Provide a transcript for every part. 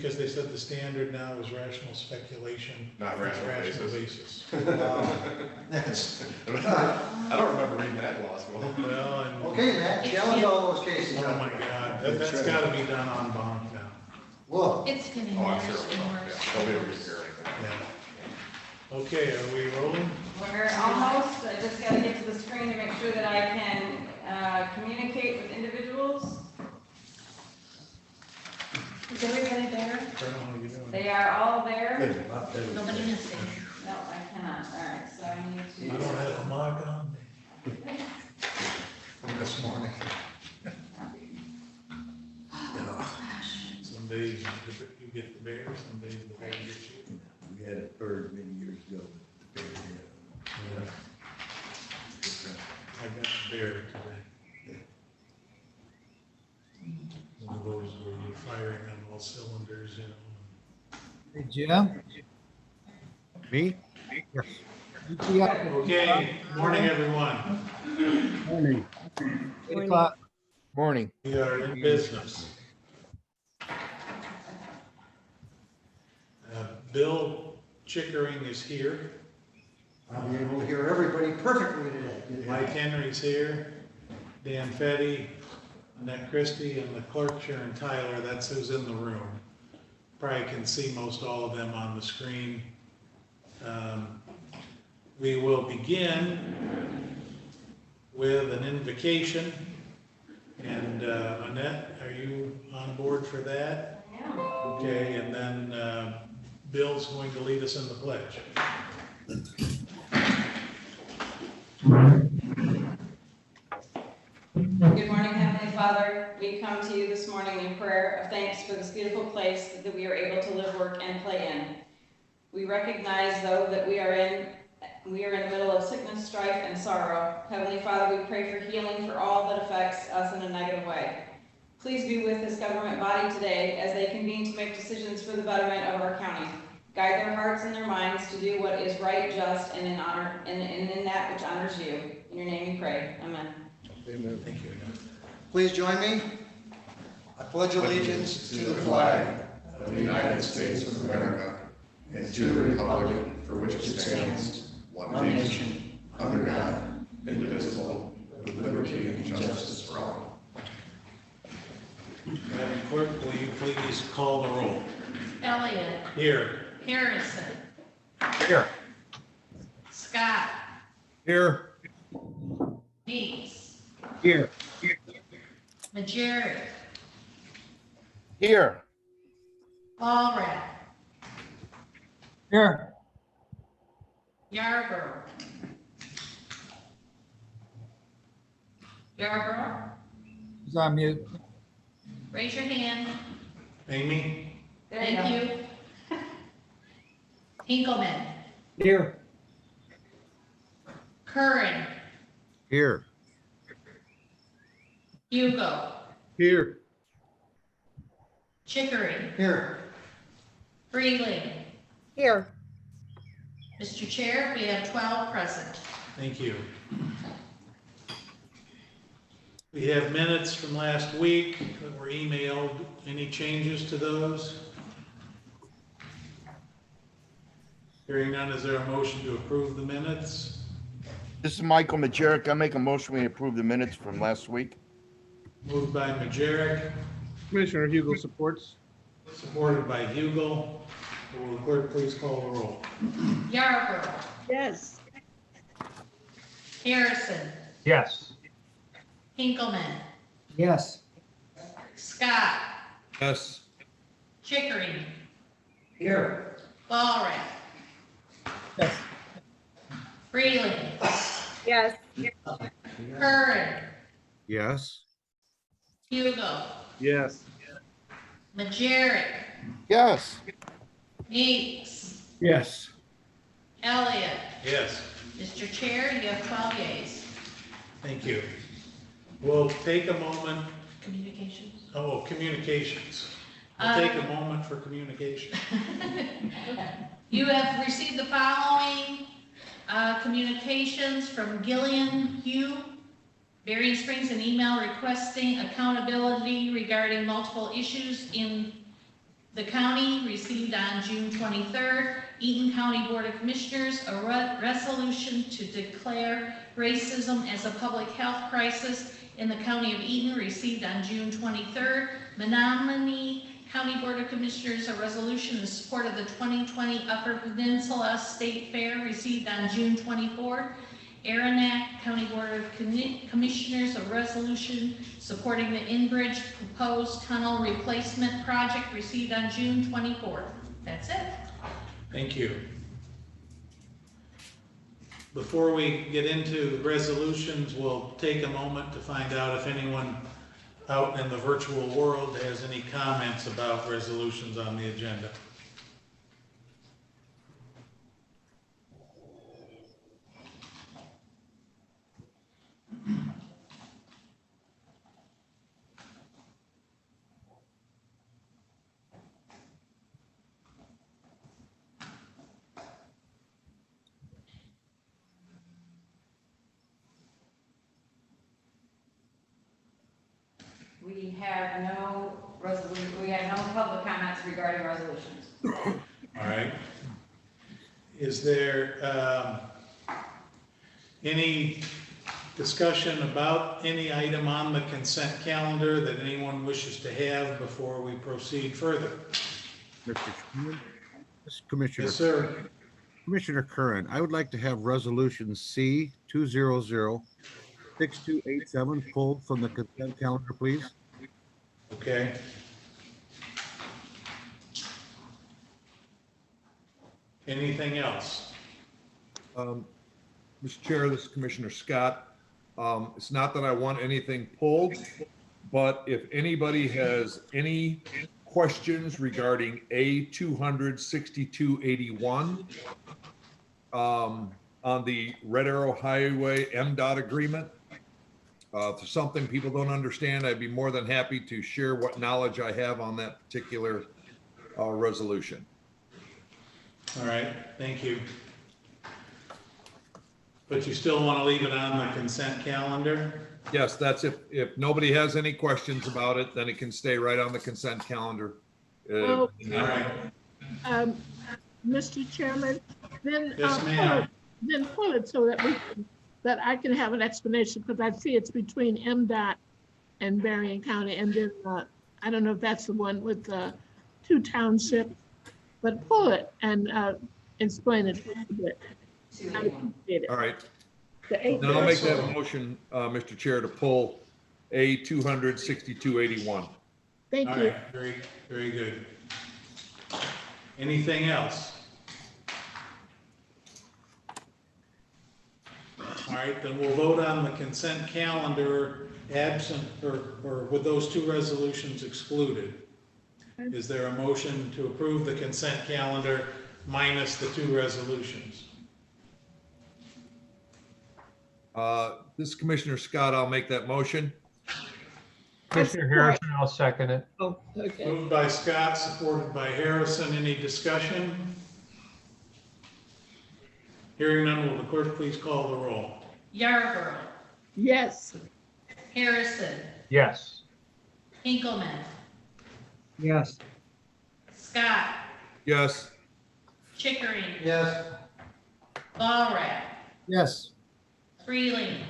Because they said the standard now is rational speculation. Not rational basis. That's, I don't remember reading that law school. Well, and, okay, Matt, challenge all those cases. oh my God, that's gotta be done on bond now. Whoa. It's getting Oh, I'm worse sure it and will. worse. Yeah, they'll be able to hear anything. Yeah. Okay, are we rolling? We're almost, I just gotta get to the screen to make sure that I can communicate with individuals. Is everybody there? Colonel, how you doing? They are all there. Good, about that. Nobody missing. No, I cannot. All right, so I need I to. don't have a mug on me. From this morning. Some days you get the bear, some days the bear gets you. We had a bird many years ago. But Yeah. I got the bear today. One of those where you're firing on all cylinders, you know. Hey, Jim? Me? Yes. Yeah. Okay, morning, everyone. Morning. 8 o'clock. Morning. We are in business. Bill Chickering is here. I'll be able to hear everybody perfectly today. Mike Henry's here. Dan Fetty, Annette Christie, and the clerk Sharon Tyler. That's who's in the room. Probably can see most all of them on the screen. We will begin with an invocation. And Annette, are you on board for that? Yeah. Okay, and then Bill's going to lead us in the pledge. Good morning, Heavenly Father. We come to you this morning in prayer of thanks for this beautiful place that we are able to live, work, and play in. We recognize, though, that we are in the middle of sickness, strife, and sorrow. Heavenly Father, we pray for healing for all that affects us in a negative way. Please be with this government body today as they convene to make decisions for the betterment of our county. Guide their hearts and their minds to do what is right, just, and in honor, and in that which honors you. In your name we pray. Amen. Amen. Thank you. Please join me. I pledge allegiance to the flag of the United States of America and to the republic for which it stands, one nation, under God, indivisible, with liberty and justice for all. Madam Clerk, will you please call the roll? Elliott, Here. Harrison, Here. Scott, Here. Dees, Here. Majeri, Here. Allred, Here. Yarborough. Yarborough, He's on mute. raise your hand. Amy? Thank you. Hinkleman, Here. Curran, Here. Hugo, Here. Chickering, here. Freeling. Here. Mr. Chair, we have 12 present. Thank you. We have minutes from last week that were emailed. Any changes to those? Hearing none, is there a motion to approve the minutes? This is Michael Majerick. I make a motion we approve the minutes from last week. Moved by Majerick, Commissioner Hugo supports. supported by Hugel. Will the clerk please call the roll? Yarborough, Yes. Harrison, Yes. Hinkleman, Yes. Scott, Yes. Chickering, Here. Allred, Yes. Freeling, Yes. Curran, Yes. Hugo, Yes. Majerick, Yes. Meeks, Yes. Elliott. Yes. Mr. Chair, you have 12 yeas. Thank you. We'll take a moment. Communications. Oh, communications. We'll take a moment for communication. You have received the following communications from Gillian Hugh, Berrien Springs, an email requesting accountability regarding multiple issues in The county received on June 23rd, Eaton County Board of Commissioners, a resolution to declare racism as a public health crisis in the county of Eaton, received on June 23rd. Menominee County Board of Commissioners, a resolution in support of the 2020 Upper Peninsula State Fair, received on June 24th. Aranac County Board of Commissioners, a resolution supporting the Inbridge proposed tunnel replacement project, received on June 24th. That's it. Thank you. Before we get into resolutions, we'll take a moment to find out if anyone out in the virtual world has any comments about resolutions on the agenda. We have no public comments regarding resolutions. All right. Is there any discussion about any item on the consent calendar that anyone wishes to have before we proceed further? Mr. Chairman, this is Commissioner. Yes, sir. Commissioner Curran, I would like to have resolution C 200-6287 pulled from the consent calendar, please. Okay. Anything else? Mr. Chair, this is Commissioner Scott. It's not that I want anything pulled, but if anybody has any questions regarding A 200-6281 on the Red Arrow Highway MDOT agreement, if there's something people don't understand, I'd be more than happy to share what knowledge I have on that particular resolution. All right, thank you. But you still want to leave it on the consent calendar? Yes, that's if nobody has any questions about it, then it can stay right on the consent calendar. All right. Mr. Chairman, then, Yes, ma'am. pull it so that I can have an explanation, because I see it's between MDOT and Berrien County, and then, I don't know if that's the one with the 2 townships, but pull it and explain it a bit. I appreciate it. All right. The eight- Now I'll make that motion, Mr. Chair, to pull A 200-6281. Thank All you. right, very, very good. Anything else? All right, then we'll vote on the consent calendar absent or with those 2 resolutions excluded. Is there a motion to approve the consent calendar minus the 2 resolutions? This is Commissioner Scott. I'll make that motion. Commissioner Harrison, I'll second it. Oh, okay. Moved by Scott, supported by Harrison. Any discussion? Hearing none, will the clerk please call the roll? Yarborough, Yes. Harrison, Yes. Hinkleman, Yes. Scott, Yes. Chickering, Yes. Walrath, Yes. Freeling,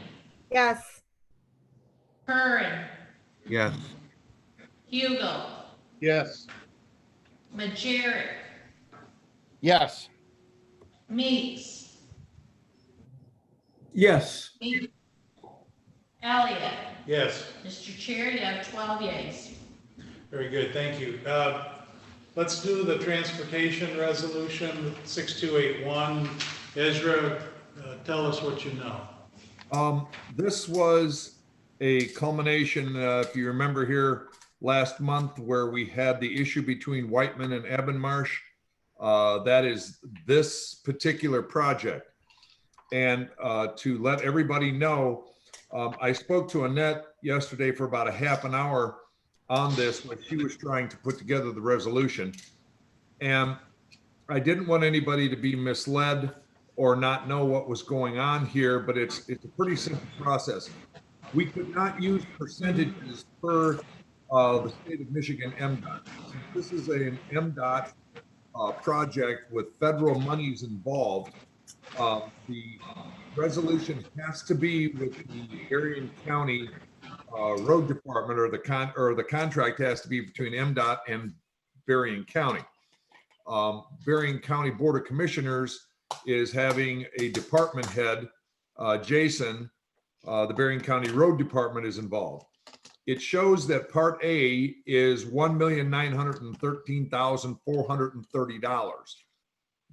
Yes. Curran, Yes. Hugo, Yes. Majerick, Yes. Meeks, Yes. Elliott. Yes. Mr. Chair, you have 12 yeas. Very good, thank you. Let's do the transportation resolution 6281. Ezra, tell us what you know. This was a culmination, if you remember here last month, where we had the issue between Whiteman and Ebonmarsh. That is this particular project. And to let everybody know, I spoke to Annette yesterday for about a half an hour on this when she was trying to put together the resolution. And I didn't want anybody to be misled or not know what was going on here, but it's a pretty simple process. We could not use percentages per the state of Michigan MDOT. This is an MDOT project with federal monies involved. The resolution has to be with the Berrien County Road Department, or the contract has to be between MDOT and Berrien County. Berrien County Board of Commissioners is having a department head, Jason. The Berrien County Road Department is involved. It shows that Part A is $1,913,430.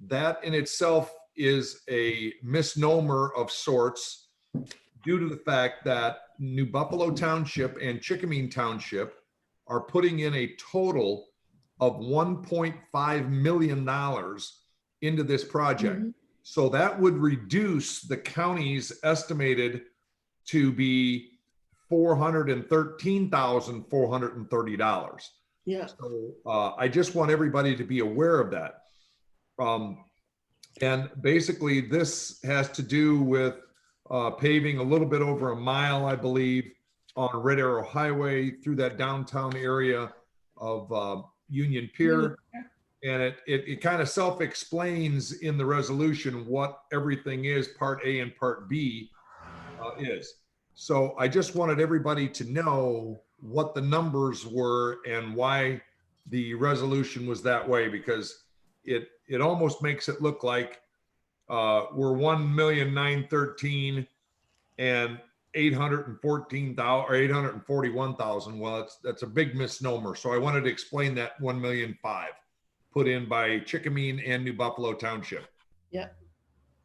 That in itself is a misnomer of sorts due to the fact that New Buffalo Township and Chickamine Township are putting in a total of $1.5 million into this project. So that would reduce the county's estimated to be $413,430. Yeah. So I just want everybody to be aware of that. And basically this has to do with paving a little bit over a mile, I believe, on Red Arrow Highway through that downtown area of Union Pier. And it kind of self-explains in the resolution what everything is, Part A and Part B is. So I just wanted everybody to know what the numbers were and why the resolution was that way, because it almost makes it look like we're 1,913,000 and 814,000 or 841,000. Well, that's a big misnomer. So I wanted to explain that 1,000,005 put in by Chickamine and New Buffalo Township. Yeah.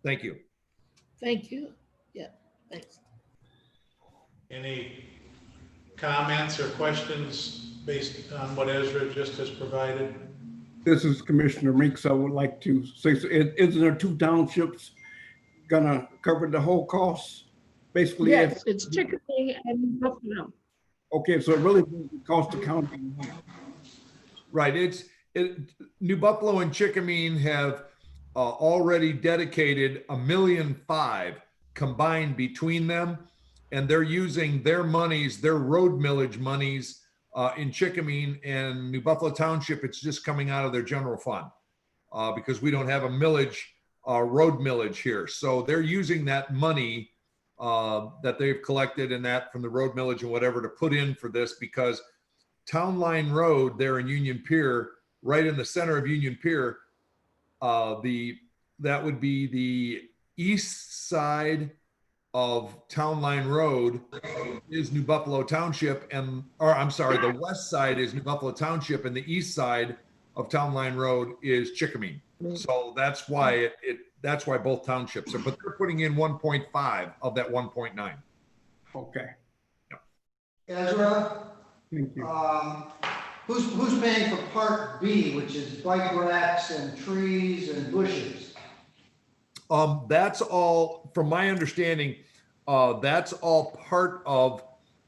Thank you. Thank you. Yeah, thanks. Any comments or questions based on what Ezra just has provided? This is Commissioner Meeks. I would like to say, so isn't there two townships gonna cover the whole cost? Basically, Yes, it's Chickasee and Buffalo. okay, so it really doesn't cost the county. Right. New Buffalo and Chickamine have already dedicated $1.5 million combined between them, and they're using their monies, their road millage monies, in Chickamine and New Buffalo Township. It's just coming out of their general fund because we don't have a millage, road millage here. So they're using that money that they've collected and that from the road millage and whatever to put in for this, because Town Line Road there in Union Pier, right in the center of Union Pier, that would be the east side of Town Line Road is New Buffalo Township, the west side is New Buffalo Township, and the east side of Town Line Road is Chickamine. So that's why that's why both townships are, but they're putting in 1.5 of that 1.9. Okay, Ezra, thank you. who's paying for Part B, which is bike racks and trees and bushes? That's all, from my understanding, that's all part of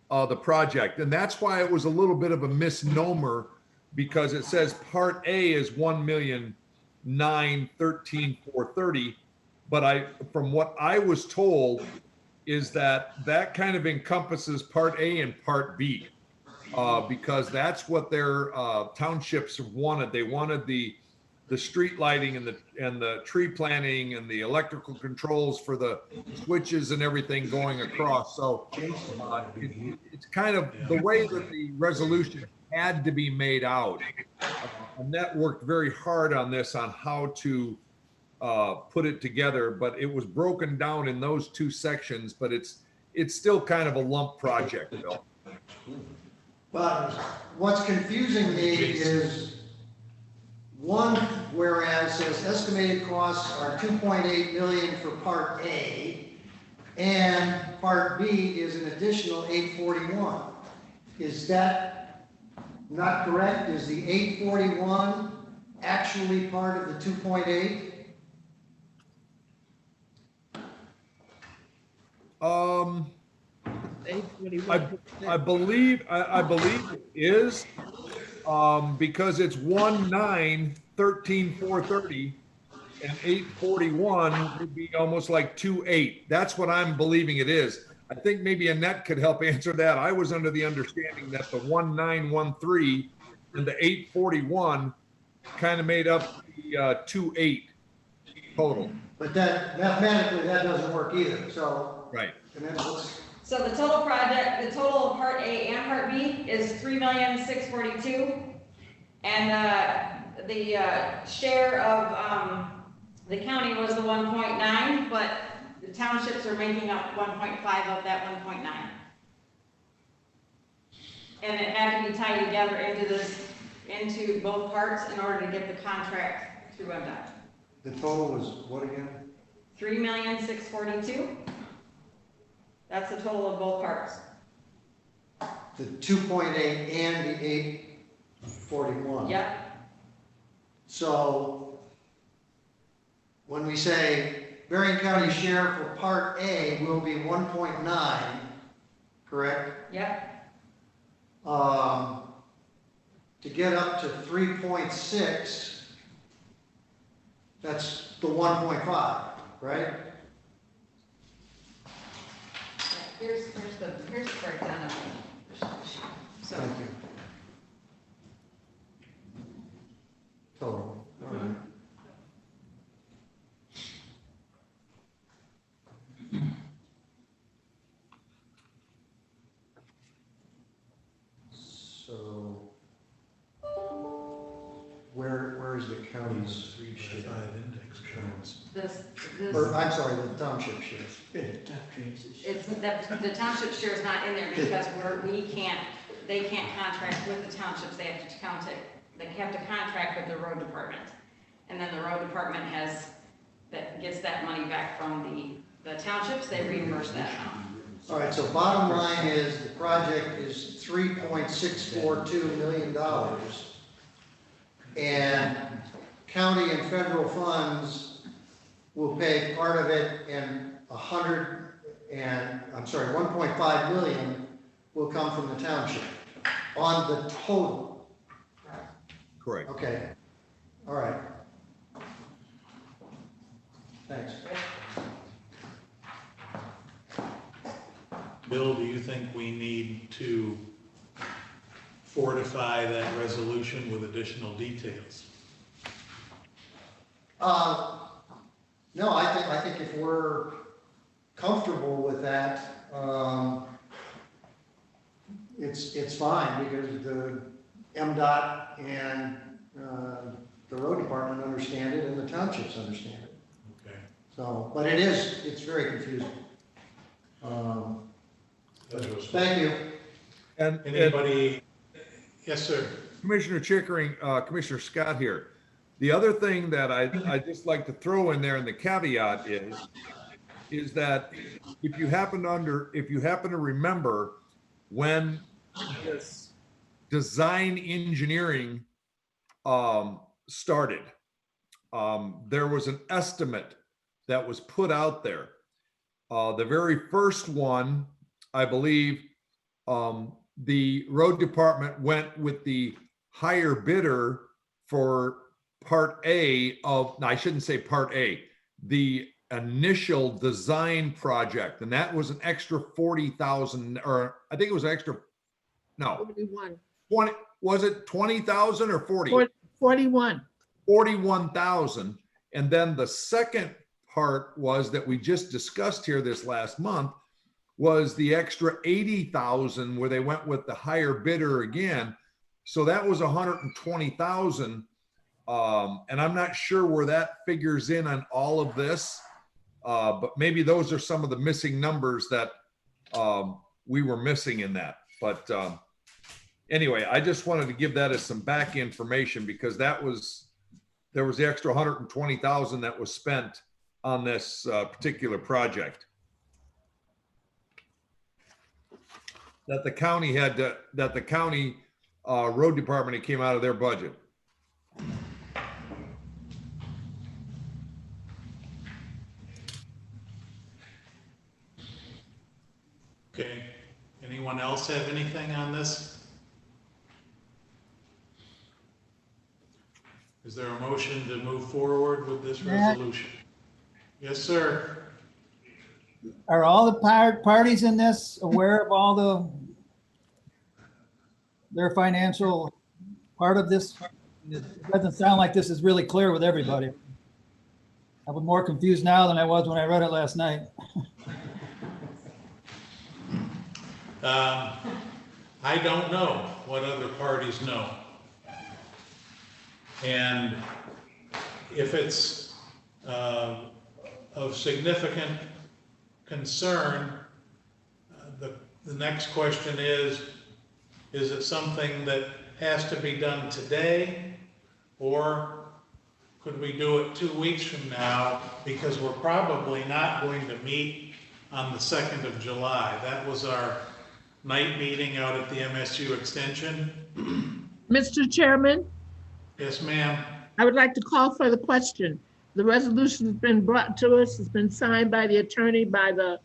the project. And that's why it was a little bit of a misnomer, because it says Part A is 1,913,430. But from what I was told, is that kind of encompasses Part A and Part B, because that's what their townships wanted. They wanted the street lighting and the tree planting and the electrical controls for the switches and everything going across. So it's kind of the way that the resolution had to be made out. Annette worked very hard on this, on how to put it together, but it was broken down in those two sections, but it's still kind of a lump project, Bill. But what's confusing me is one, whereas says estimated costs are 2.8 million for Part A, and Part B is an additional 841. Is that not correct? Is the 841 actually part of the 2.8? I believe it is, because it's 1,913,430 and 841 would be almost like 2.8. That's what I'm believing it is. I think maybe Annette could help answer that. I was under the understanding that the 1913 and the 841 kind of made up the 28 total. But that mathematically, that doesn't work either, so. Right. And then let's, So the total project, the total of part A and part B is 3,642,000. And the share of the county was the 1.9, but the townships are making up 1.5 of that 1.9. And it had to be tied together into both parts in order to get the contract through MDOT. the total was what again? 3,642,000. That's the total of both parts. The 2.8 and the 841. Yep. So when we say Berrien County share for Part A will be 1.9, correct? Yep. To get up to 3.6, that's the 1.5, right? Here's the breakdown of it. So, Thank you. Total, all right. So, where is the county's share? 3 by 5 index cards. Or, I'm sorry, the township shares. it's, the township share is not in there because they can't contract with the townships, they have to contract with the road department. And then the road department gets that money back from the townships, they reimburse that amount. All right, so bottom line is the project is $3.642 million. And county and federal funds will pay part of it, and 1.5 million will come from the township on the total. Correct. Okay, all right. Thanks. Bill, do you think we need to fortify that resolution with additional details? No, I think if we're comfortable with that, it's fine, because the MDOT and the road department understand it, and the townships understand it. Okay. So, but it's very confusing. Thank you. And Anybody? Yes, sir. Commissioner Chickering, Commissioner Scott here. The other thing that I just like to throw in there, and the caveat is that if you happen to remember when this design engineering started, there was an estimate that was put out there. The very first one, I believe, the road department went with the higher bidder for part A of, no, I shouldn't say part A, the initial design project. And that was an extra 40,000, or I think it was an extra, no, 41. 20, was it 20,000 or 40? 41. 41,000. And then the second part was that we just discussed here this last month was the extra 80,000 where they went with the higher bidder again. So that was 120,000. And I'm not sure where that figures in on all of this, but maybe those are some of the missing numbers that we were missing in that. But anyway, I just wanted to give that as some back information, because there was the extra 120,000 that was spent on this particular project. That the county road department, it came out of their budget. Okay. Anyone else have anything on this? Is there a motion to move forward with this resolution? Yes, sir. Are all the parties in this aware of all their financial part of this? It doesn't sound like this is really clear with everybody. I was more confused now than I was when I read it last night. I don't know what other parties know. And if it's of significant concern, the next question is it something that has to be done today? Or could we do it 2 weeks from now? Because we're probably not going to meet on the 2nd of July. That was our night meeting out at the MSU Extension. Mr. Chairman, Yes, ma'am. I would like to call for the question. The resolution has been brought to us, it's been signed by the attorney, by the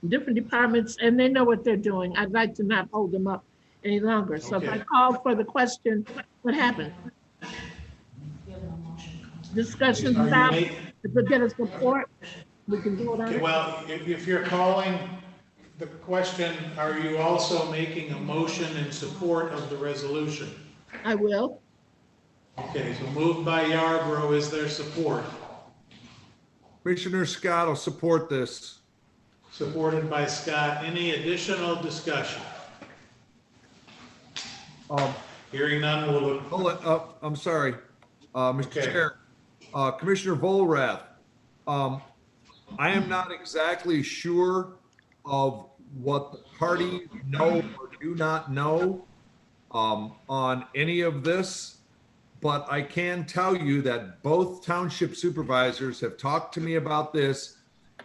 different departments, and they know what they're doing. I'd like to not hold them up any longer. So if I Okay. call for the question, what happened? Discussion Are you stop. make- If we get a support, we can vote on Okay, it. well, if you're calling the question, are you also making a motion in support of the resolution? I will. Okay, so moved by Yarborough, is there support? Commissioner Scott will support this. Supported by Scott. Any additional discussion? Hearing none, we'll, I'm sorry, Mr. Okay. Chair. Commissioner Volrath, I am not exactly sure of what the parties know or do not know on any of this, but I can tell you that both township supervisors have talked to me about this,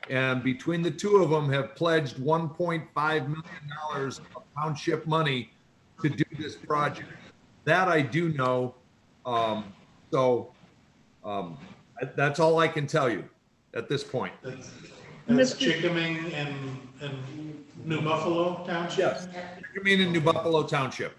and between the two of them have pledged $1.5 million of township money to do this project. That I do know. That's all I can tell you at this point. that's Chickaming and New Buffalo Township? Yes. You mean in New Buffalo Township?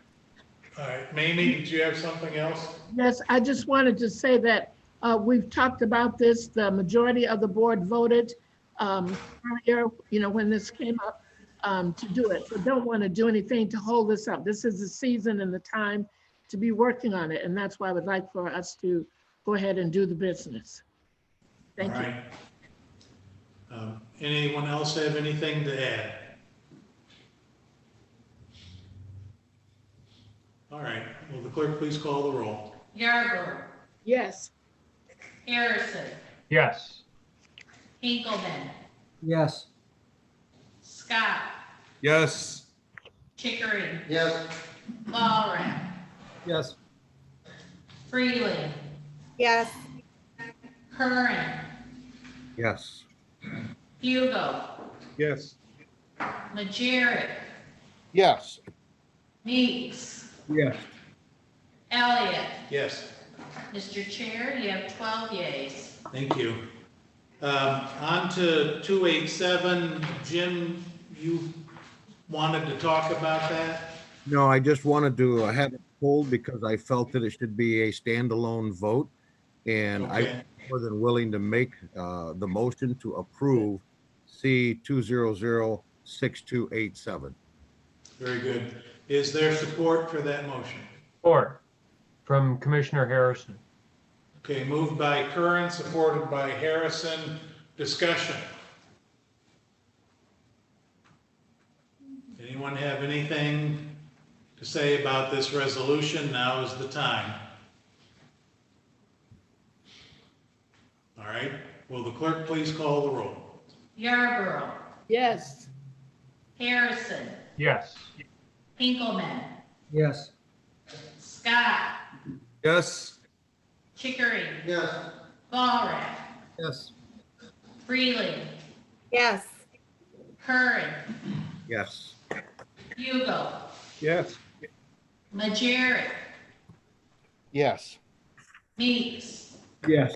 All right, Mamie, did you have something else? Yes, I just wanted to say that we've talked about this. The majority of the board voted earlier, when this came up to do it. So don't want to do anything to hold this up. This is the season and the time to be working on it. And that's why I would like for us to go ahead and do the business. Thank All you. right. Anyone else have anything to add? All right, will the clerk please call the roll? Yarborough, Yes. Harrison, Yes. Hinkleman, Yes. Scott, Yes. Chickering, Yes. Walrath, Yes. Freeland, Yes. Curran, Yes. Hugo, Yes. Majerick, Yes. Meeks, Yes. Elliott. Yes, Mr. Chair, you have 12 yeas. thank you. On to 287, Jim, you wanted to talk about that? No, I just wanted to have it pulled because I felt that it should be a standalone vote. And Okay. I'm more than willing to make the motion to approve C 2006287. Very good. Is there support for that motion? Support from Commissioner Harrison. Okay, moved by Curran, supported by Harrison. Discussion. Anyone have anything to say about this resolution? Now is the time. All right, will the clerk please call the roll? Yarborough, Yes. Harrison, Yes. Hinkleman, Yes. Scott, Yes. Chickering, Yes. Walrath, Yes. Freeland, Yes. Curran, Yes. Hugo, Yes. Majerick, Yes. Meeks, Yes.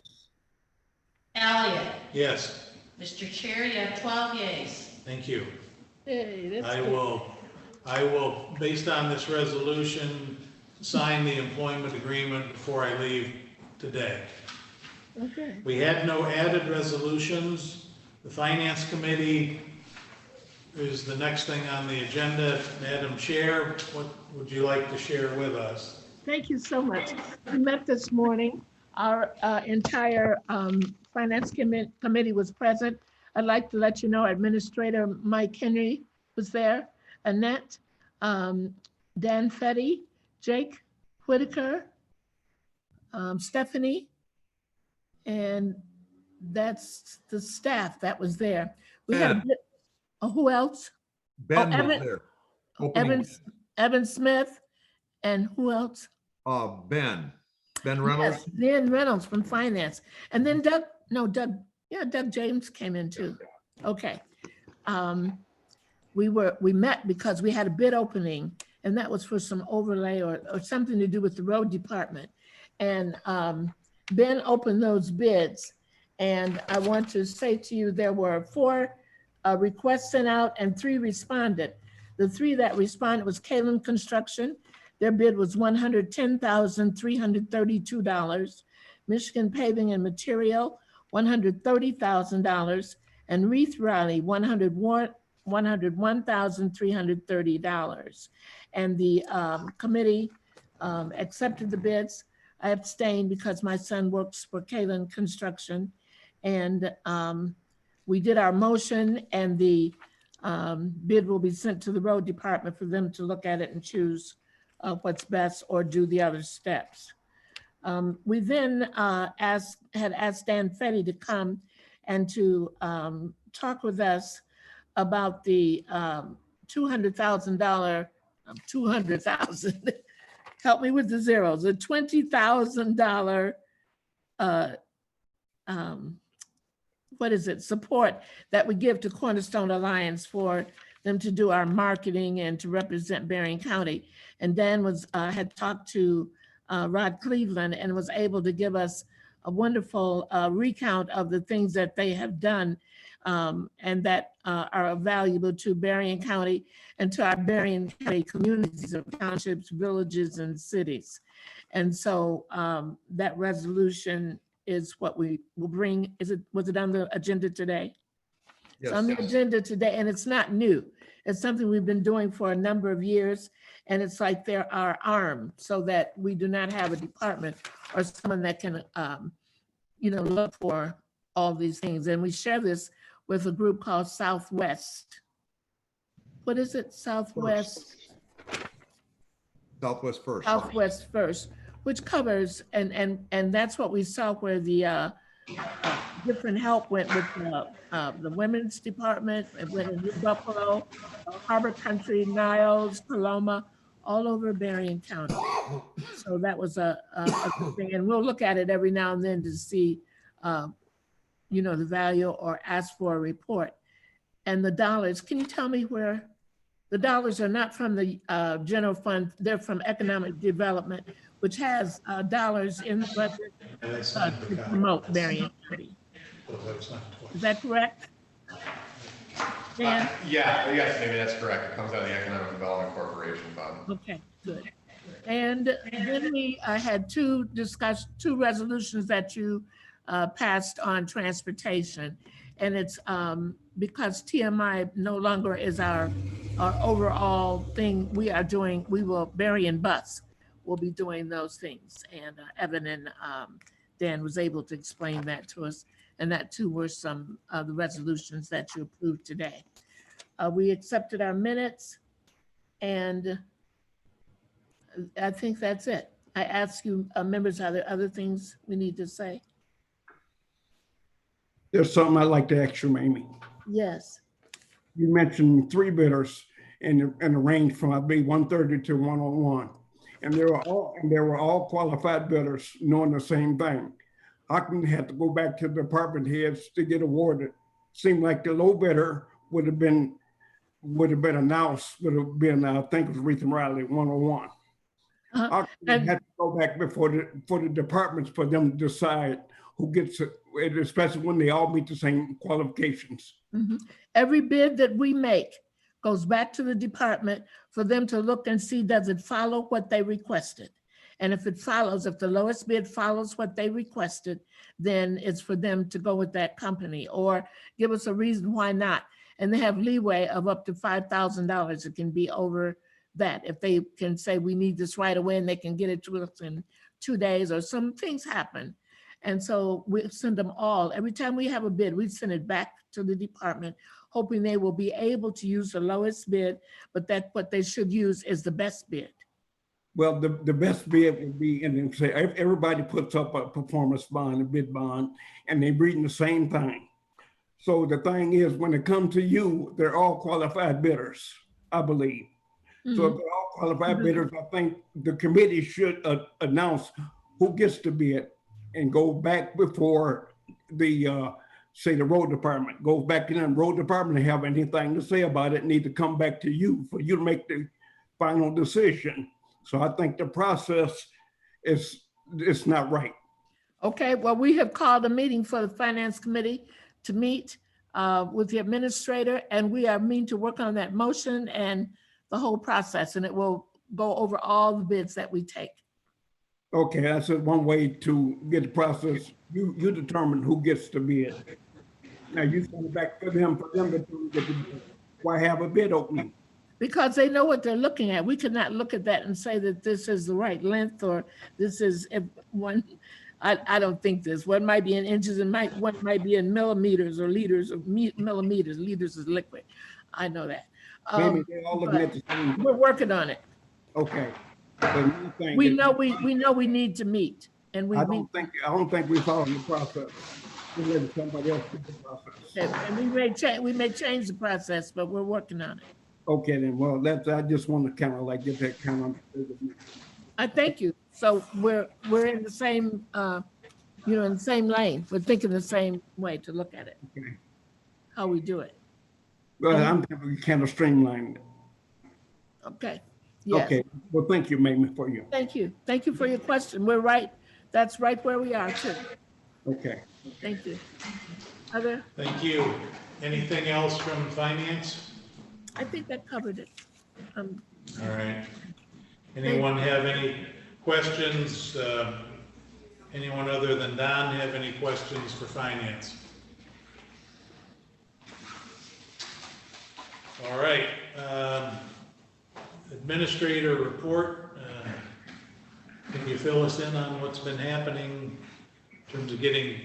Elliott. Yes, Mr. Chair, you have 12 yeas. thank you. Hey, that's I good. will, based on this resolution, sign the employment agreement before I leave today. Okay. We had no added resolutions. The Finance Committee is the next thing on the agenda. Madam Chair, what would you like to share with us? Thank you so much. We met this morning. Our entire Finance Committee was present. I'd like to let you know Administrator Mike Henry was there, Annette, Dan Fetty, Jake Whitaker, Stephanie, and that's the staff that was there. We had a Ben. bit, who else? Ben was Evan- there. Opening, Evan Smith, and who else? Ben Reynolds. Yes, Dan Reynolds from Finance. And then Doug James came in too. Okay. We met because we had a bid opening, and that was for some overlay or something to do with the road department. And Ben opened those bids. And I want to say to you, there were 4 requests sent out and 3 responded. The 3 that responded was Kalen Construction. Their bid was $110,332. Michigan Paving and Material, $130,000. And Reith Riley, $101,330. And the committee accepted the bids. I abstained because my son works for Kalen Construction. And we did our motion, and the bid will be sent to the road department for them to look at it and choose what's best or do the other steps. We then had asked Dan Fetty to come and to talk with us about the $200,000, 200,000, help me with the zeros, the $20,000 what is it, support that we give to Cornerstone Alliance for them to do our marketing and to represent Berrien County. And Dan had talked to Rod Cleveland and was able to give us a wonderful recount of the things that they have done and that are valuable to Berrien County and to our Berrien County communities of townships, villages, and cities. And so that resolution is what we will bring. Was it on the agenda today? Yes. It's on the agenda today, and it's not new. It's something we've been doing for a number of years, and it's like they're our arm so that we do not have a department or someone that can, look for all these things. And we share this with a group called Southwest. What is it? Southwest First. Southwest First, which covers, and that's what we saw where the different help went with the women's department, it went in New Buffalo, Harbor Country, Niles, Paloma, all over Berrien County. So that was a good thing. And we'll look at it every now and then to see, the value or ask for a report. And the dollars, can you tell me where? The dollars are not from the general fund, they're from economic development, which has dollars in the budget to promote Berrien County. Is that correct? Dan? Yes, maybe that's correct. It comes out of the Economic Development Corporation Fund. Okay, good. And then we had two resolutions that you passed on transportation. And it's because TMI no longer is our overall thing. Berrien Bus will be doing those things. And Evan and Dan was able to explain that to us. And that too were some of the resolutions that you approved today. We accepted our minutes, and I think that's it. I ask you, members, are there other things we need to say? There's something I'd like to ask you, Mamie. Yes. You mentioned 3 bidders in the range from, I believe, 130 to 101. And they were all qualified bidders knowing the same thing. How come you have to go back to the department heads to get awarded? Seemed like the low bidder would have been announced, would have been, I think it was Reith and Riley, 101. How come you have to go back before the departments for them to decide who gets it, especially when they all meet the same qualifications? Mm-hmm. Every bid that we make goes back to the department for them to look and see, does it follow what they requested? And if it follows, if the lowest bid follows what they requested, then it's for them to go with that company or give us a reason why not. And they have leeway of up to $5,000. It can be over that. If they can say, we need this right away, and they can get it to us in 2 days, or some things happen. And so we send them all. Every time we have a bid, we send it back to the department, hoping they will be able to use the lowest bid, but that what they should use is the best bid. Well, the best bid would be, and then say, everybody puts up a performance bond, a bid bond, and they're reading the same thing. So the thing is, when it comes to you, they're all qualified bidders, I believe. So if they're all qualified bidders, I think the committee should announce who gets to bid and go back before the, say the road department, goes back to them. Road department have anything to say about it, need to come back to you for you to make the final decision. So I think the process it's not right. Okay, well, we have called a meeting for the finance committee to meet with the administrator, and we are meeting to work on that motion and the whole process, and it will go over all the bids that we take. Okay, that's one way to get the process. You determine who gets to bid. Now you send it back to them for them to get the bid. Why have a bid opening? Because they know what they're looking at. We cannot look at that and say that this is the right length, or this is one. I don't think this. One might be in inches and one might be in millimeters or liters of millimeters. Liters is liquid. I know that. Maybe they're all looking at the same. We're working on it. Okay. We know we need to meet, and I don't think we follow the process. We let somebody else do the process. And we may change the process, but we're working on it. Okay, then. Well, I just want to kind of like get that kind of understood. I thank you. So we're in the same, in the same lane. We're thinking the same way to look at it. Okay. How we do it. Well, I'm kind of streamlined. Okay. Yes. Okay. Well, thank you, Mamie, for you. Thank you. Thank you for your question. We're right. That's right where we are too. Okay. Thank you. Other? Thank you. Anything else from finance? I think that covered it. All right. Anyone have any questions? Anyone other than Don have any questions for finance? All right. Administrator report. Can you fill us in on what's been happening in terms of getting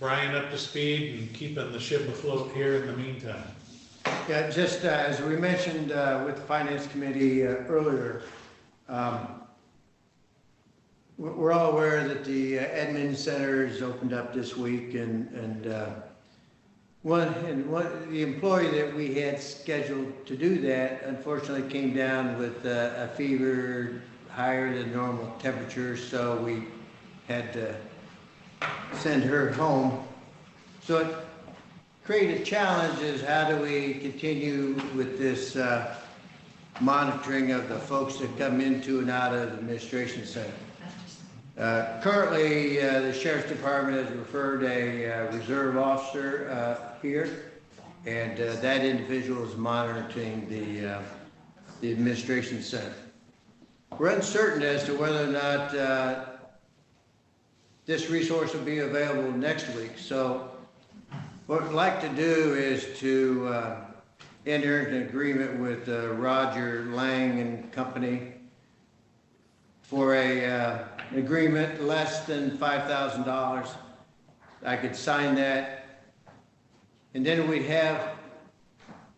Brian up to speed and keeping the ship afloat here in the meantime? Yeah, just as we mentioned with the Finance Committee earlier, we're all aware that the admin center is opened up this week, and the employee that we had scheduled to do that unfortunately came down with a fever higher than normal temperature, so we had to send her home. So it created challenges. How do we continue with this monitoring of the folks that come into and out of the administration center? Currently, the Sheriff's Department has referred a reserve officer here, and that individual is monitoring the administration center. We're uncertain as to whether or not this resource will be available next week. So what we'd like to do is to enter into an agreement with Roger Lang and Company for an agreement less than $5,000. I could sign that, and then we'd have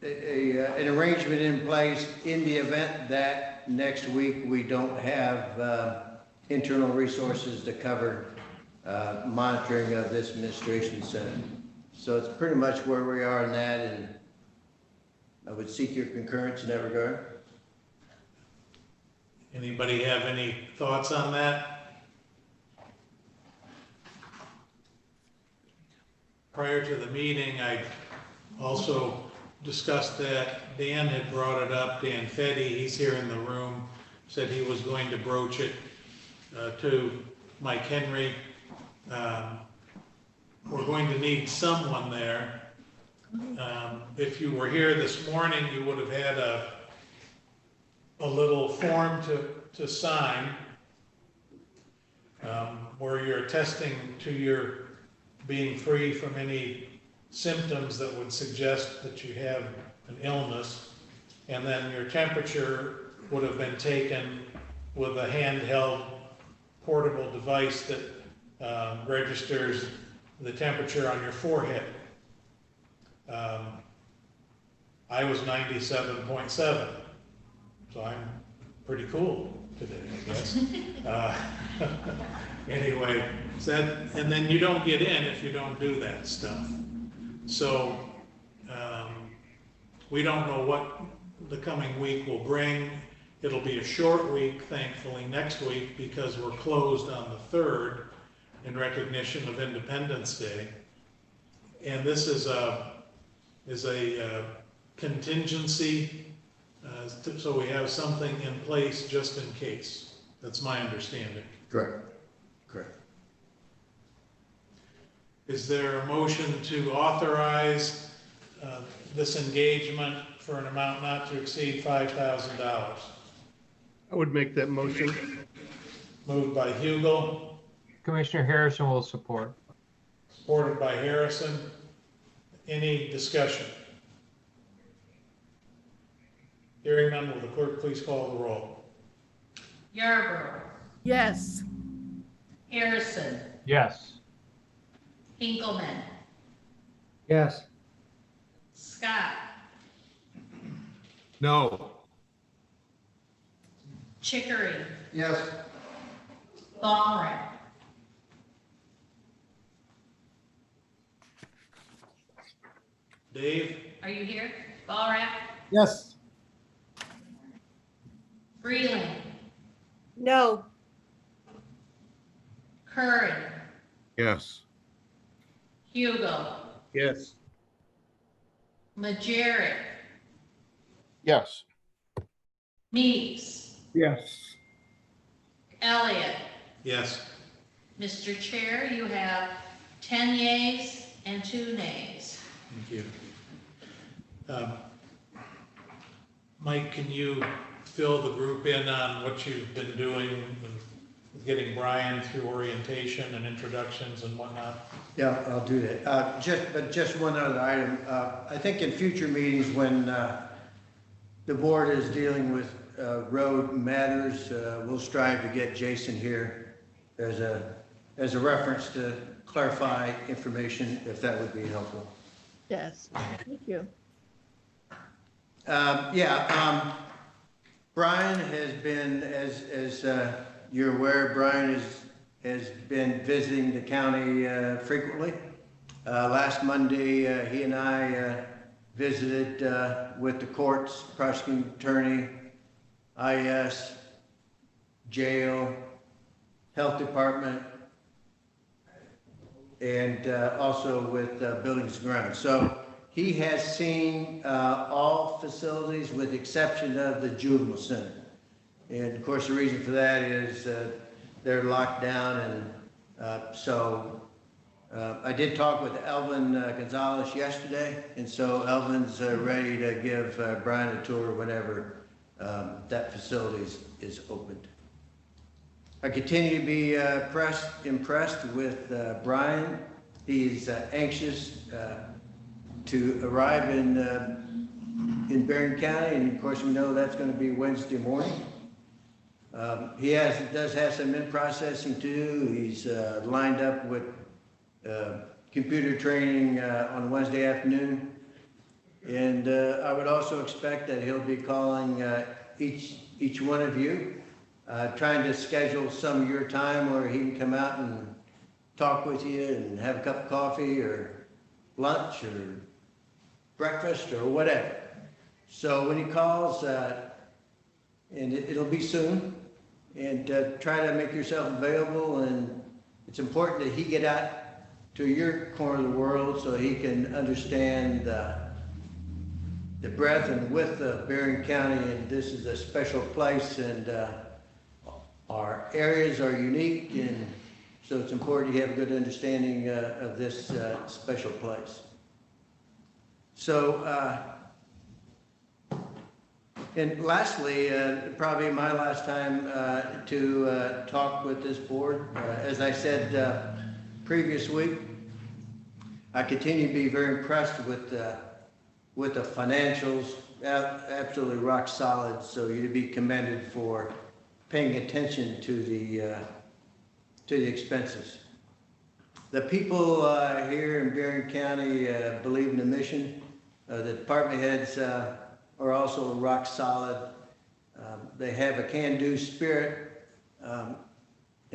an arrangement in place in the event that next week we don't have internal resources to cover monitoring of this administration center. So it's pretty much where we are in that, and I would seek your concurrence in that regard. Anybody have any thoughts on that? Prior to the meeting, I also discussed that. Dan had brought it up. Dan Fetty, he's here in the room, said he was going to broach it to Mike Henry. We're going to need someone there. If you were here this morning, you would have had a little form to sign where you're attesting to your being free from any symptoms that would suggest that you have an illness, and then your temperature would have been taken with a handheld portable device that registers the temperature on your forehead. I was 97.7, so I'm pretty cool today, I guess. Anyway, so that, and then you don't get in if you don't do that stuff. So we don't know what the coming week will bring. It'll be a short week, thankfully, next week, because we're closed on the 3rd in recognition of Independence Day. And this is a contingency, so we have something in place just in case. That's my understanding. Correct. Correct. Is there a motion to authorize this engagement for an amount not to exceed $5,000? I would make that motion. Moved by Hugel, Commissioner Harrison will support. supported by Harrison. Any discussion? Hearing none, will the clerk please call the roll? Yarborough, Yes. Harrison, Yes. Hinkleman, Yes. Scott, No. Chickering, Yes. Ballrock, Dave? are you here? Ballrock, Yes. Freeland, No. Curran, Yes. Hugo, Yes. Majerick, Yes. Meeks, Yes. Elliott. Yes. Mr. Chair, you have 10 yeas and 2 nays. Thank you. Mike, can you fill the group in on what you've been doing with getting Brian through orientation and introductions and whatnot? Yeah, I'll do that. Just one other item. I think in future meetings when the board is dealing with road matters, we'll strive to get Jason here as a reference to clarify information, if that would be helpful. Yes. Thank you. Brian has been, as you're aware, Brian has been visiting the county frequently. Last Monday, he and I visited with the courts, prosecuting attorney, IS, jail, health department, and also with buildings and grounds. So he has seen all facilities with the exception of the juvenile center. And of course, the reason for that is they're locked down. And so I did talk with Elvin Gonzalez yesterday. And so Elvin's ready to give Brian a tour whenever that facility is opened. I continue to be impressed with Brian. He's anxious to arrive in Barron County, and of course we know that's going to be Wednesday morning. He does have some in-processing to do. He's lined up with computer training on Wednesday afternoon, and I would also expect that he'll be calling each one of you, trying to schedule some of your time where he can come out and talk with you and have a cup of coffee or lunch or breakfast or whatever. So when he calls, and it'll be soon, and try to make yourself available. And it's important that he get out to your corner of the world so he can understand the breadth and width of Barron County. And this is a special place, and our areas are unique, and so it's important you have a good understanding of this special place. So, and lastly, probably my last time to talk with this board. As I said previous week, I continue to be very impressed with the financials, absolutely rock solid. So you'd be commended for paying attention to the expenses. The people here in Berrien County believe in the mission. The department heads are also rock solid. They have a can-do spirit. And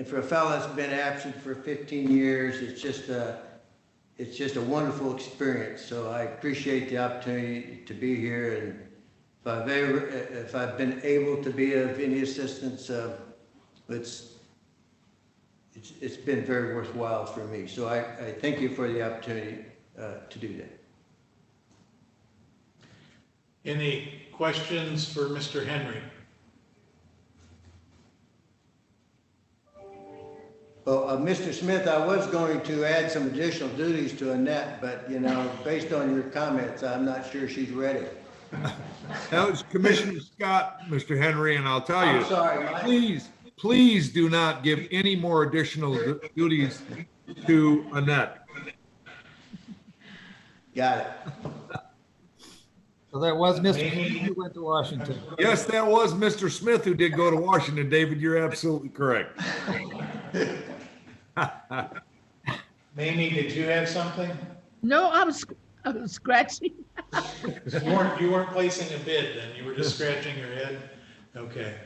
for a fellow that's been absent for 15 years, it's just a wonderful experience. So I appreciate the opportunity to be here. And if I've been able to be of any assistance, it's been very worthwhile for me. So I thank you for the opportunity to do that. Any questions for Mr. Henry? Well, Mr. Smith, I was going to add some additional duties to Annette, but, you know, based on your comments, I'm not sure she's ready. That was Commissioner Scott, Mr. Henry, and I'll tell you. I'm sorry, Mike. Please do not give any more additional duties to Annette. Got it. So that was Mr. Smith who went to Washington. Yes, that was Mr. Smith who did go to Washington, David. You're absolutely correct. Mamie, did you have something? No, I was scratching. You weren't placing a bid then, you were just scratching your head? Okay.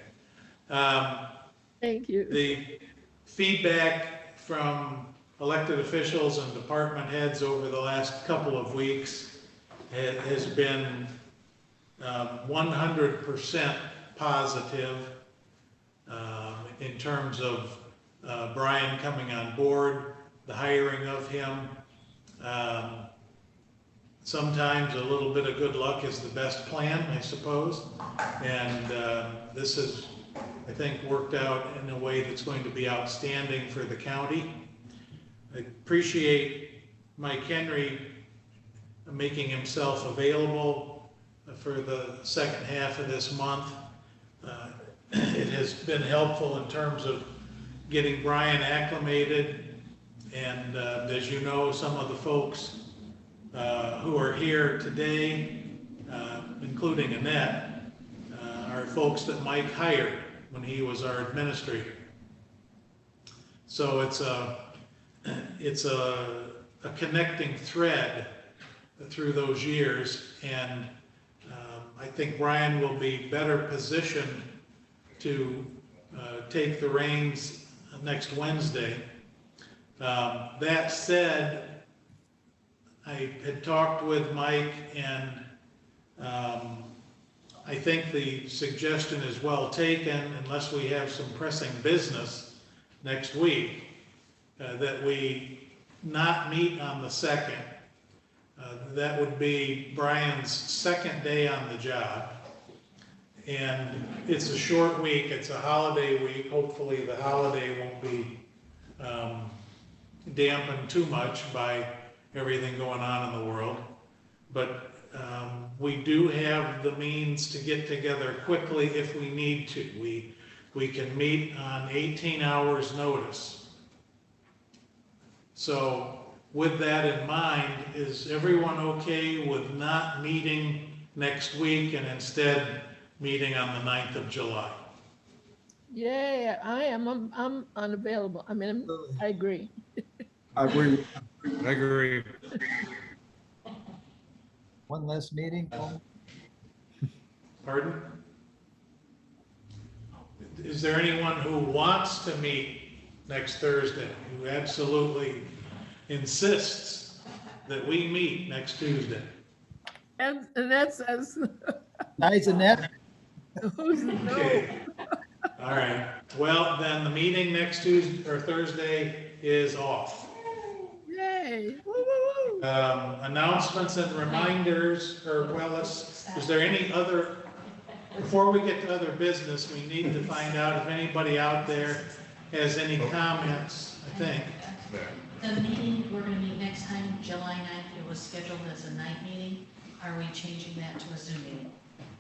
Thank you. The feedback from elected officials and department heads over the last couple of weeks has been 100% positive in terms of Brian coming on board, the hiring of him. Sometimes a little bit of good luck is the best plan, I suppose. And this has, I think, worked out in a way that's going to be outstanding for the county. I appreciate Mike Henry making himself available for the second half of this month. It has been helpful in terms of getting Brian acclimated. And as you know, some of the folks who are here today, including Annette, are folks that Mike hired when he was our administrator. So it's a connecting thread through those years, and I think Brian will be better positioned to take the reins next Wednesday. That said, I had talked with Mike, and I think the suggestion is well taken, unless we have some pressing business next week, that we not meet on the 2nd. That would be Brian's second day on the job. And it's a short week, it's a holiday week. Hopefully the holiday won't be dampened too much by everything going on in the world. But we do have the means to get together quickly if we need to. We can meet on 18 hours notice. So with that in mind, is everyone okay with not meeting next week and instead meeting on the 9th of July? Yeah, I am. I'm unavailable. I mean, I agree. I agree. I agree. One less meeting. Pardon? Is there anyone who wants to meet next Thursday, who absolutely insists that we meet next Tuesday? And that says, Nice, Annette. who's no? Okay. All right. Well, then the meeting next Tuesday or Thursday is off. Yay. Woo, woo, woo. Announcements and reminders, or well, is there any other, before we get to other business, we need to find out if anybody out there has any comments, I think. The meeting we're gonna meet next time, July 9th, it was scheduled as a night meeting. Are we changing that to a Zoom meeting?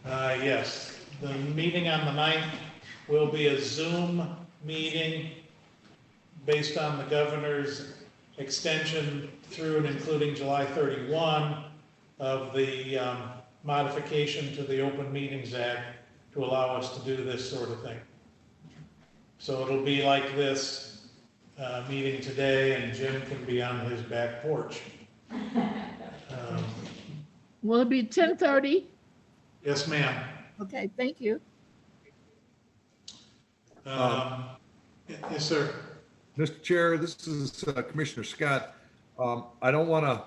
Yes, the meeting on the 9th will be a Zoom meeting based on the governor's extension through and including July 31 of the modification to the Open Meetings Act to allow us to do this sort of thing. So it'll be like this meeting today, and Jim can be on his back porch. Will it be 10:30? Yes, ma'am. Okay, thank you. Yes, sir. Mr. Chair, this is Commissioner Scott. I don't want to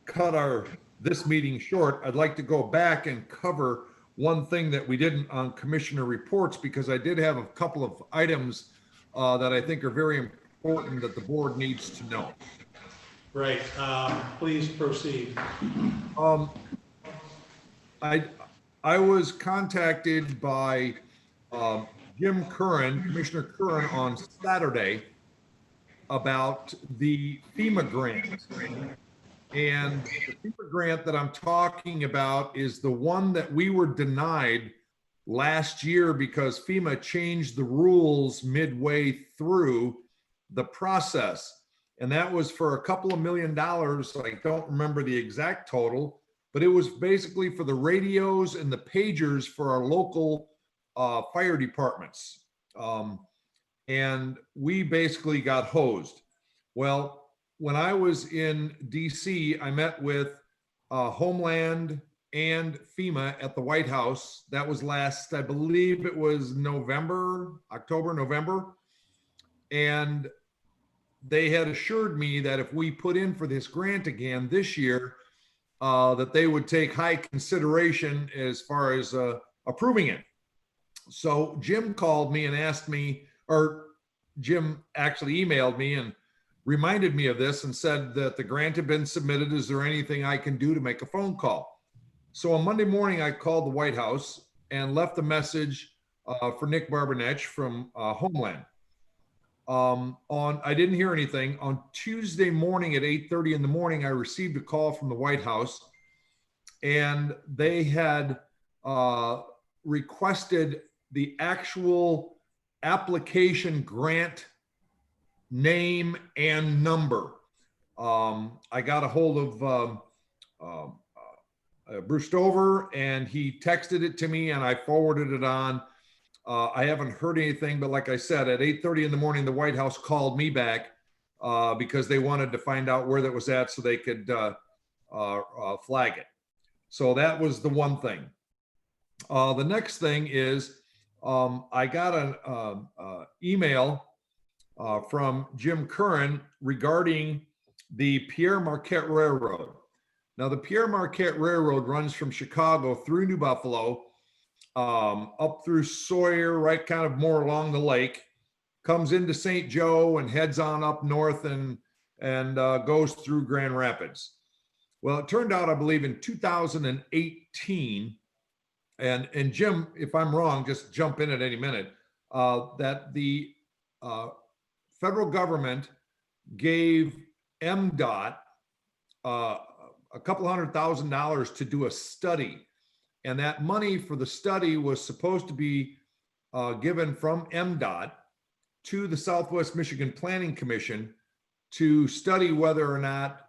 cut this meeting short. I'd like to go back and cover one thing that we didn't on commissioner reports, because I did have a couple of items that I think are very important that the board needs to know. Right. Please proceed. I was contacted by Jim Curran, Commissioner Curran, on Saturday about the FEMA grant. And the FEMA grant that I'm talking about is the one that we were denied last year because FEMA changed the rules midway through the process. And that was for a couple of $1 million. I don't remember the exact total, but it was basically for the radios and the pagers for our local fire departments. And we basically got hosed. Well, when I was in DC, I met with Homeland and FEMA at the White House. That was last, I believe it was October, November. And they had assured me that if we put in for this grant again this year, that they would take high consideration as far as approving it. So Jim called me and asked me, or Jim actually emailed me and reminded me of this and said that the grant had been submitted. Is there anything I can do to make a phone call? So on Monday morning, I called the White House and left a message for Nick Barbanech from Homeland. I didn't hear anything. On Tuesday morning at 8:30 in the morning, I received a call from the White House, and they had requested the actual application grant name and number. I got a hold of Bruce Stover, and he texted it to me, and I forwarded it on. I haven't heard anything, but like I said, at 8:30 in the morning, the White House called me back because they wanted to find out where that was at so they could flag it. So that was the one thing. The next thing is I got an email from Jim Curran regarding the Pierre Marquette Railroad. Now, the Pierre Marquette Railroad runs from Chicago through New Buffalo, up through Sawyer, right kind of more along the lake, comes into St. Joe and heads on up north and goes through Grand Rapids. Well, it turned out, I believe, in 2018, and Jim, if I'm wrong, just jump in at any minute, that the federal government gave MDOT a couple $100,000 to do a study. And that money for the study was supposed to be given from MDOT to the Southwest Michigan Planning Commission to study whether or not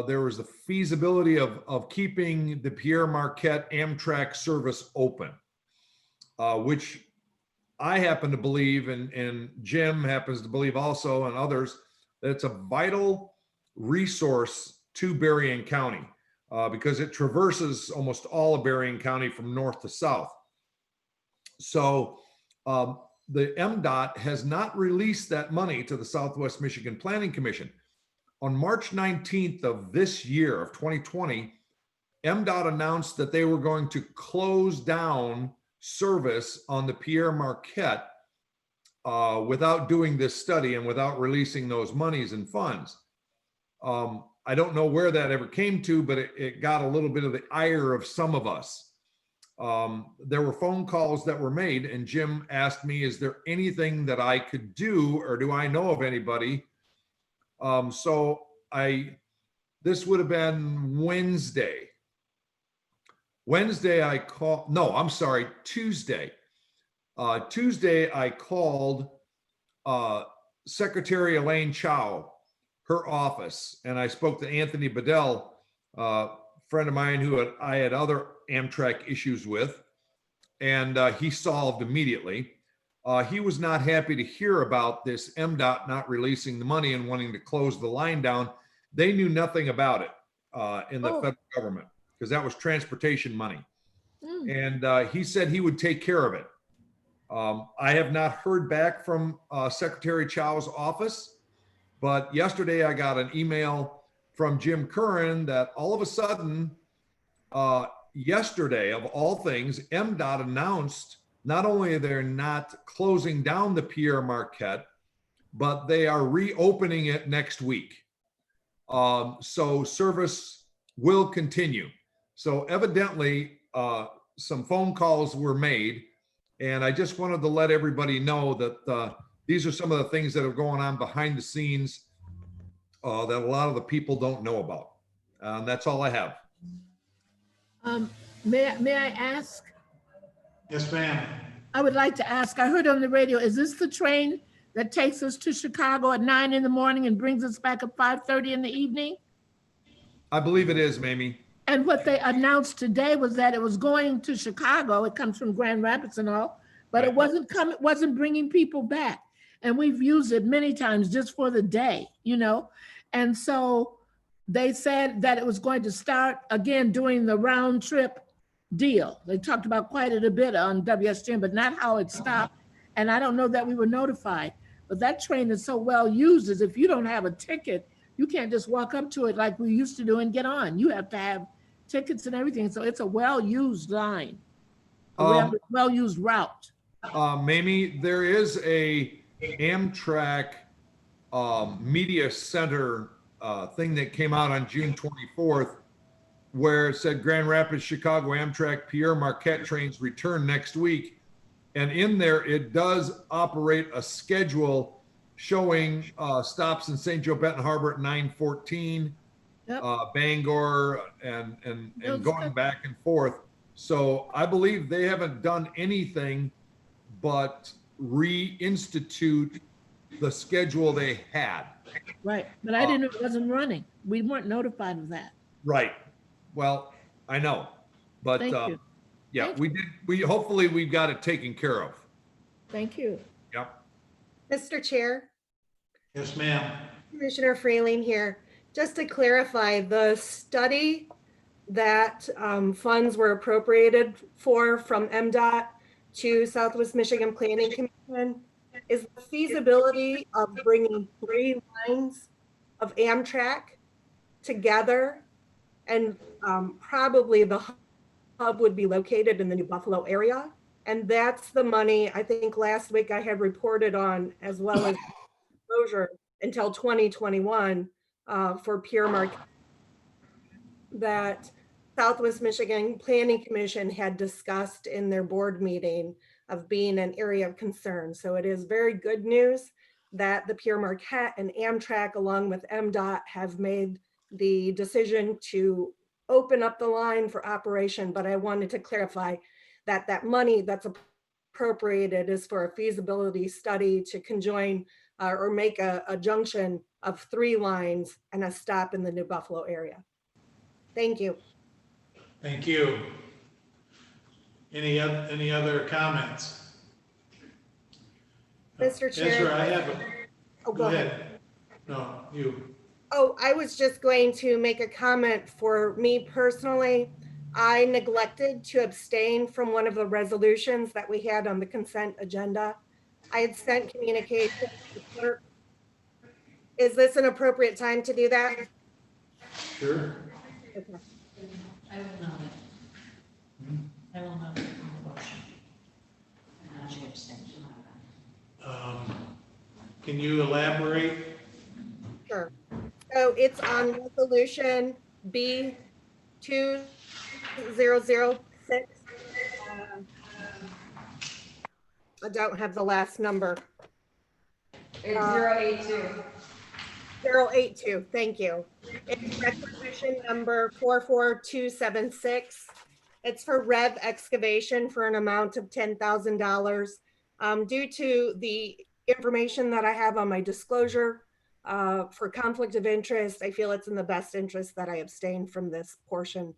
there was the feasibility of keeping the Pierre Marquette Amtrak service open, which I happen to believe, and Jim happens to believe also, and others, that it's a vital resource to Berrien County because it traverses almost all of Berrien County from north to south. So the MDOT has not released that money to the Southwest Michigan Planning Commission. On March 19th of this year, of 2020, MDOT announced that they were going to close down service on the Pierre Marquette without doing this study and without releasing those monies and funds. I don't know where that ever came to, but it got a little bit of the ire of some of us. There were phone calls that were made, and Jim asked me, is there anything that I could do, or do I know of anybody? So this would have been Wednesday. Tuesday. Tuesday, I called Secretary Elaine Chao. her office. And I spoke to Anthony Bedell, friend of mine who I had other Amtrak issues with, and he solved immediately. He was not happy to hear about this MDOT not releasing the money and wanting to close the line down. They knew nothing about it in the federal government because that was transportation money. And he said he would take care of it. I have not heard back from Secretary Chow's office, but yesterday I got an email from Jim Curran that all of a sudden, yesterday of all things, MDOT announced not only they're not closing down the Pierre Marquette, but they are reopening it next week. So service will continue. So evidently, some phone calls were made, and I just wanted to let everybody know that these are some of the things that are going on behind the scenes that a lot of the people don't know about. That's all I have. May I ask? Yes, ma'am. I would like to ask, I heard on the radio, is this the train that takes us to Chicago at 9 in the morning and brings us back at 5:30 in the evening? I believe it is, Mamie. And what they announced today was that it was going to Chicago. It comes from Grand Rapids and all, but it wasn't bringing people back. And we've used it many times just for the day, you know? And so they said that it was going to start again doing the round trip deal. They talked about quite a bit on WSTN, but not how it stopped. And I don't know that we were notified, but that train is so well used as if you don't have a ticket, you can't just walk up to it like we used to do and get on. You have to have tickets and everything. So it's a well-used line, a well-used route. Mamie, there is a Amtrak media center thing that came out on June 24th, where it said Grand Rapids, Chicago Amtrak Pierre Marquette trains return next week. And in there, it does operate a schedule showing stops in St. Joe Benton Harbor at 9:14, Bangor, and going back and forth. So I believe they haven't done anything but reinstitute the schedule they had. Right, but I didn't know it wasn't running. We weren't notified of that. Right. Well, I know, but Thank you. yeah, Thank we did. Hopefully we've got it taken care of. Thank you. Yep. Mr. Chair, Yes, ma'am. Commissioner Freeling here. Just to clarify, the study that funds were appropriated for from MDOT to Southwest Michigan Planning Commission is the feasibility of bringing 3 lines of Amtrak together, and probably the hub would be located in the New Buffalo area. And that's the money I think last week I had reported on, as well as exposure until 2021 for Pierre Marquette, that Southwest Michigan Planning Commission had discussed in their board meeting of being an area of concern. So it is very good news that the Pierre Marquette and Amtrak, along with MDOT, have made the decision to open up the line for operation. But I wanted to clarify that that money that's appropriated is for a feasibility study to conjoin or make a junction of 3 lines and a stop in the New Buffalo area. Thank you. Thank you. Any other comments? Mr. Chair. Ezra, I have a. Oh, go ahead. No, you. Oh, I was just going to make a comment for me personally. I neglected to abstain from one of the resolutions that we had on the consent agenda. I had sent communication to the clerk. Is this an appropriate time to do that? Sure. Okay. I will not. I will not make the motion. And I should abstain. Can you elaborate? Sure. So it's on resolution B 2006. I don't have the last number. It's 082. 082, thank you. It's requisition number 44276. It's for Rev excavation for an amount of $10,000. Due to the information that I have on my disclosure For conflict of interest, I feel it's in the best interest that I abstain from this portion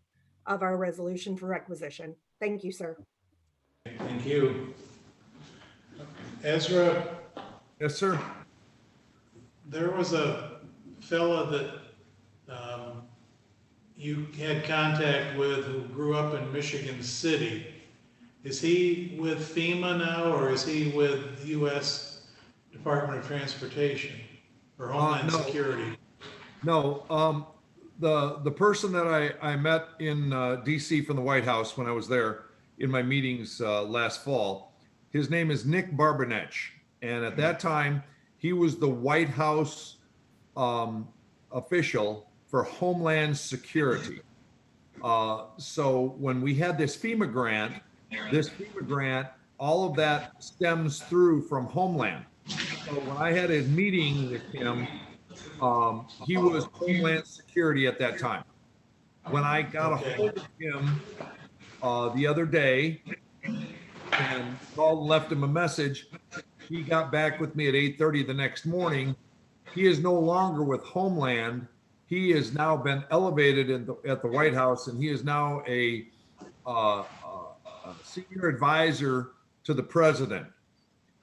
of our resolution for requisition. Thank you, sir. Thank you. Ezra, Yes, sir. there was a fella that you had contact with who grew up in Michigan City. Is he with FEMA now, or is he with U.S. Department of Transportation or Homeland No. Security? No, the person that I met in DC from the White House when I was there in my meetings last fall, his name is Nick Barbanech. And at that time, he was the White House official for Homeland Security. So when we had this FEMA grant, all of that stems through from Homeland. So when I had a meeting with him, he was Homeland Security at that time. When I got a hold of him the other day and called and left him a message, he got back with me at 8:30 the next morning. He is no longer with Homeland. He has now been elevated at the White House, and he is now a senior advisor to the president.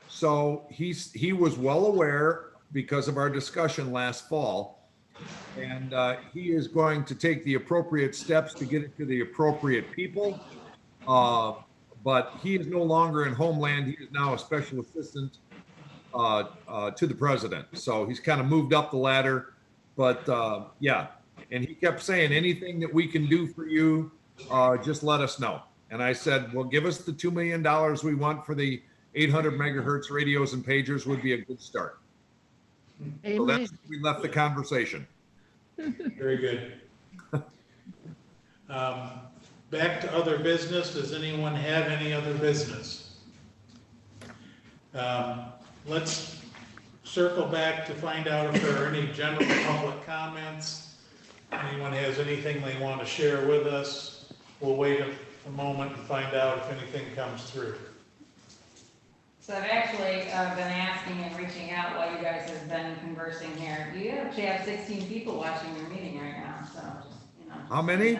So he was well aware because of our discussion last fall, and he is going to take the appropriate steps to get it to the appropriate people. But he is no longer in Homeland. He is now a special assistant to the president. So he's kind of moved up the ladder. But yeah, and he kept saying, anything that we can do for you, just let us know. And I said, well, give us the $2 million we want for the 800 megahertz radios and pagers would be a good start. So that's, we left the conversation. Very good. Back to other business. Does anyone have any other business? Let's circle back to find out if there are any general public comments. Anyone has anything they want to share with us? We'll wait a moment and find out if anything comes through. So I've actually been asking and reaching out while you guys have been conversing here. You actually have 16 people watching your meeting right now, so just, you know. How many?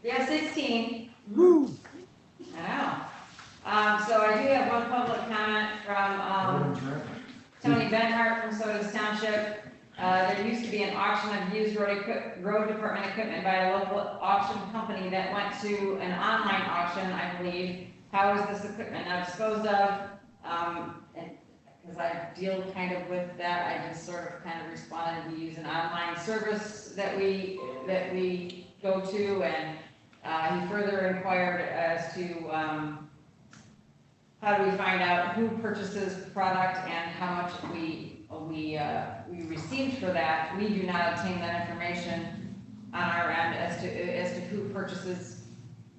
Yeah, 16. Woo. I know. So I do have one public comment from Tony Benhart from Sodas Township. There used to be an auction of used road department equipment by a local auction company that went to an online auction, I believe. How is this equipment now disposed of? Because I deal kind of with that, I just sort of kind of responded. We use an online service that we go to, and he further inquired as to how do we find out who purchases the product and how much we received for that. We do not obtain that information on our end as to who purchases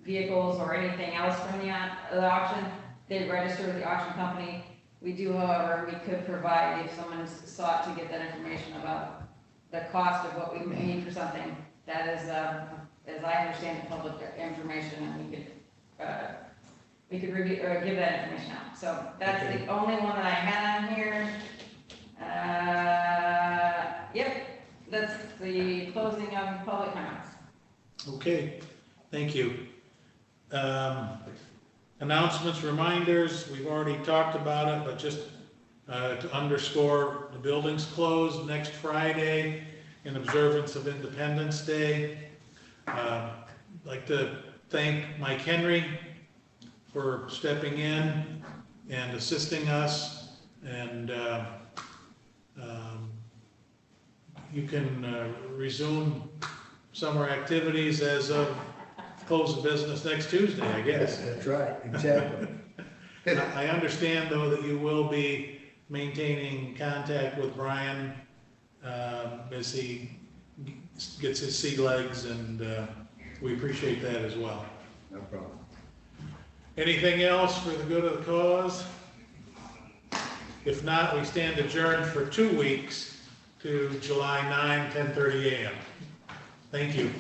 vehicles or anything else from the auction. They register with the auction company. We do, however, we could provide, if someone sought to get that information about the cost of what we paid for something, that is, as I understand, the public information, and we could review or give that information out. So that's the only one that I had on here. Yep, that's the closing of public comments. Okay, thank you. Announcements, reminders, we've already talked about it, but just to underscore, the building's closed next Friday in observance of Independence Day. I'd like to thank Mike Henry for stepping in and assisting us, and you can resume summer activities as of close of business next Tuesday, I guess. That's right, exactly. I understand, though, that you will be maintaining contact with Brian as he gets his sea legs, and we appreciate that as well. No problem. Anything else for the good of the cause? If not, we stand adjourned for 2 weeks to July 9, 10:30 a.m. Thank you.